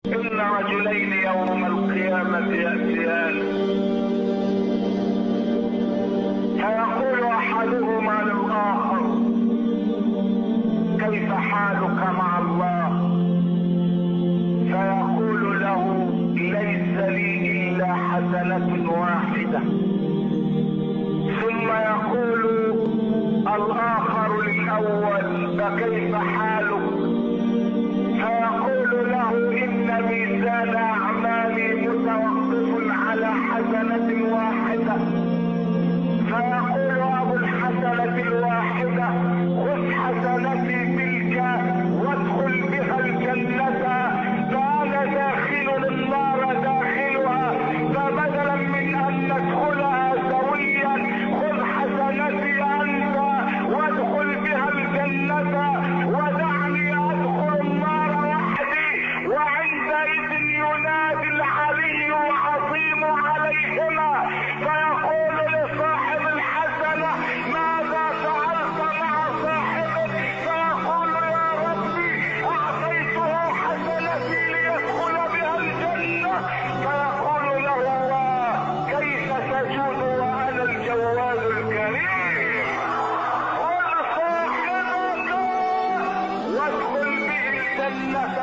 إن رجلين يوم القيامة يأتيان فيقول أحدهما للآخر: كيف حالك مع الله؟ فيقول له: ليس لي إلا حسنة واحدة. ثم يقول الآخر للأول: فكيف حالك؟ فيقول له: إن ميزان أعمالي متوقف على حسنة واحدة. فيقول أبو الحسنة الواحدة: خذ حسنتي تلك وادخل بها الجنة، فأنا داخل النار داخلها، فبدلا من أن ندخلها سويا خذ حسنتي أنت وادخل بها الجنة ودعني أدخل النار وحدي. وعندئذ ينادي العلي العظيم عليهما فيقول لصاحب الحسنة: ماذا فعلت مع صاحبك؟ فيقول: يا ربي أعطيته حسنتي ليدخل بها الجنة. فيقول له: كيف تجود وأنا الجواد الكريم؟ خذ صاحبك وادخل به الجنة